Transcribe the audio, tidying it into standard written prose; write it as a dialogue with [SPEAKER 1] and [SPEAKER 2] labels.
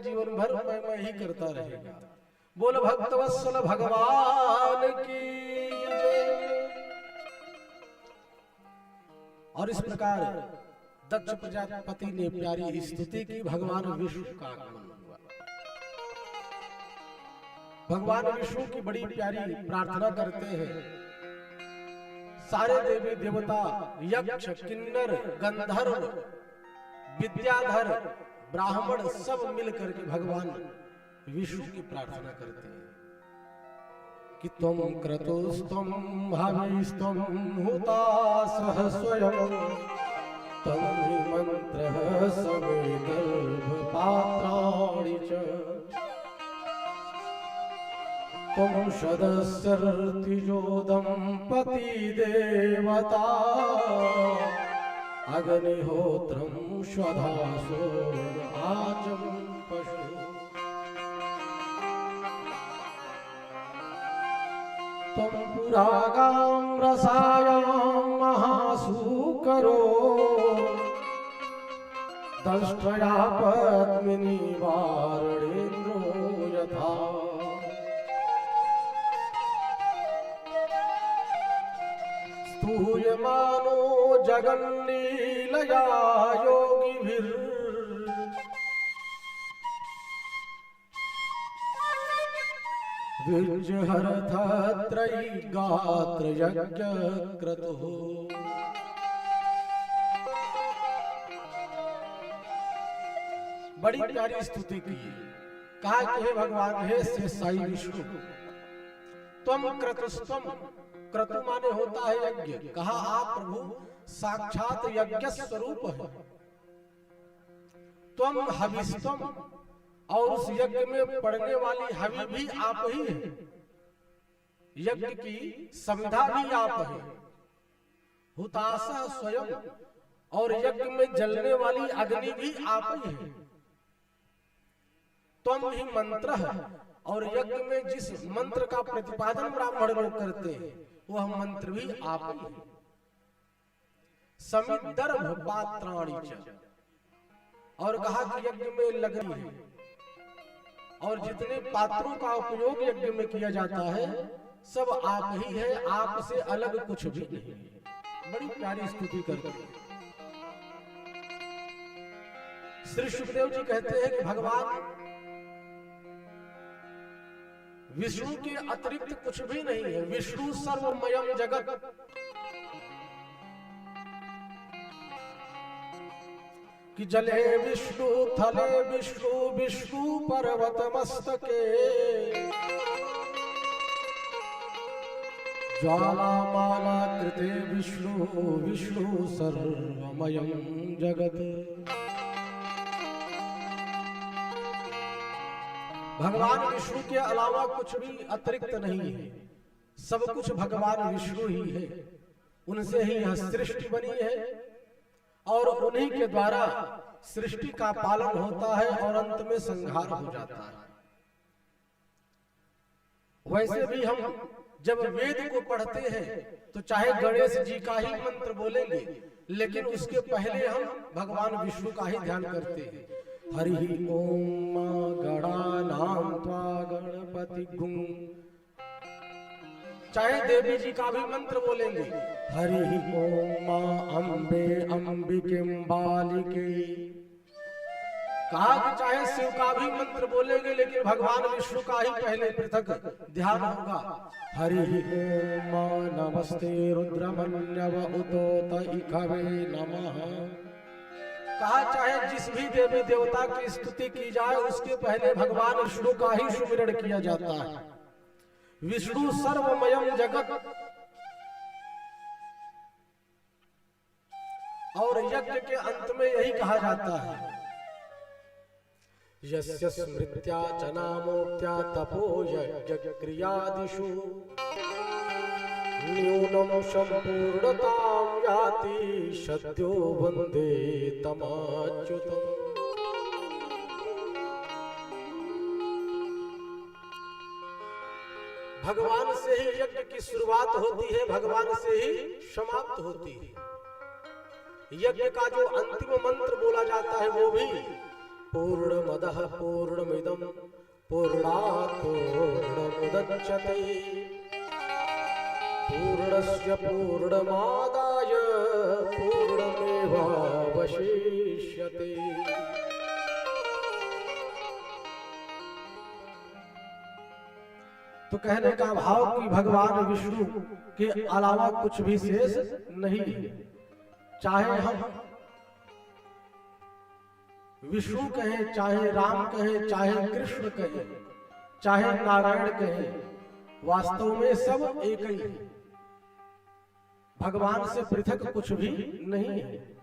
[SPEAKER 1] जीवन भर मैं ही करता रहेगा। बोल भक्तवत्सल भगवान की जय। और इस प्रकार दक्ष प्रजापति ने प्यारी स्तुति की, भगवान विष्णु का आगमन हुआ। भगवान विष्णु की बड़ी प्यारी प्रार्थना करते हैं। सारे देवी देवता, यक्ष, किन्नर, गंधर्व, विद्याधर, ब्राह्मण सब मिलकर के भगवान विष्णु की प्रार्थना करते हैं कि त्वं क्रतुस्त्वं भाविस्त्वं हुतासः स्वयं तं मंत्रः समे गर्भपात्राणि च त्वं सदस्यर्तिजो दंपती देवता अग्निहोत्रं स्वधासो आजं पशु त्वं पुरागां रसायां महासूकरो दष्ट्रया पद्मिनी वारणेन्द्रो यथा स्तूयमानो जगन्नीलया योगिभिर् विजहरथत्रयी गात्र यज्ञ क्रतुः। बड़ी प्यारी स्तुति की। कहा कि हे भगवान, हे शेषाई विष्णु, त्वं क्रतुस्त्वं, क्रतु माने होता है यज्ञ। कहा आप प्रभु साक्षात यज्ञ स्वरूप है। त्वं हविस्त्वं, और उस यज्ञ में पड़ने वाली हवि भी आप ही है। यज्ञ की संविधा भी आप है। हुतासः स्वयं, और यज्ञ में जलने वाली अग्नि भी आप ही है। त्वं ही मंत्र है, और यज्ञ में जिस मंत्र का प्रतिपादन ब्राह्मण लोग करते हैं वह मंत्र भी आप ही है। समिदर्भ पात्राणि च, और कहा कि यज्ञ में लगनी है, और जितने पात्रों का उपयोग यज्ञ में किया जाता है सब आप ही है, आप से अलग कुछ भी नहीं है। बड़ी प्यारी स्तुति करते हैं। श्री सुखदेव जी कहते हैं कि भगवान विष्णु के अतिरिक्त कुछ भी नहीं है। विष्णु सर्वमयम जगत, कि जले विष्णु थले विष्णु विष्णु पर्वत मस्तके ज्वालामाला कृते विष्णु विष्णु सर्वमयं जगत। भगवान विष्णु के अलावा कुछ भी अतिरिक्त नहीं है। सब कुछ भगवान विष्णु ही है। उनसे ही यह सृष्टि बनी है, और उन्हीं के द्वारा सृष्टि का पालन होता है और अंत में संहार हो जाता है। वैसे भी हम जब वेद को पढ़ते हैं तो चाहे गणेश जी का ही मंत्र बोलेंगे, लेकिन उसके पहले हम भगवान विष्णु का ही ध्यान करते हैं। हरि ओम गणानां त्वा गणपति गुं। चाहे देवी जी का भी मंत्र बोलेंगे, हरि ओम अम्बे अंबिके बालिके। कहा कि चाहे शिव का भी मंत्र बोलेंगे, लेकिन भगवान विष्णु का ही पहले पृथक ध्यान होगा। हरि ओम नमस्ते रुद्रमन्यव उतोत इखवे नमः। कहा चाहे जिस भी देवी देवता की स्तुति की जाए उसके पहले भगवान विष्णु का ही सुमिरन किया जाता है। विष्णु सर्वमयम जगत, और यज्ञ के अंत में यही कहा जाता है, यस्य स्मृत्या च नामोक्त्या तपो यज्ञ क्रियादिषु न्यूनं संपूर्णतां याति सद्यो वन्दे तमाच्युतम्। भगवान से ही यज्ञ की शुरुआत होती है, भगवान से ही समाप्त होती है। यज्ञ का जो अंतिम मंत्र बोला जाता है वो भी पूर्णमदः पूर्णमिदं पूर्णात् पूर्णमुदच्यते पूर्णस्य पूर्णमादाय पूर्णमेवावशिष्यते। तो कहने का भाव कि भगवान विष्णु के अलावा कुछ भी शेष नहीं है। चाहे हम विष्णु कहें, चाहे राम कहें, चाहे कृष्ण कहें, चाहे नारायण कहें, वास्तव में सब एक ही है। भगवान से पृथक कुछ भी नहीं है।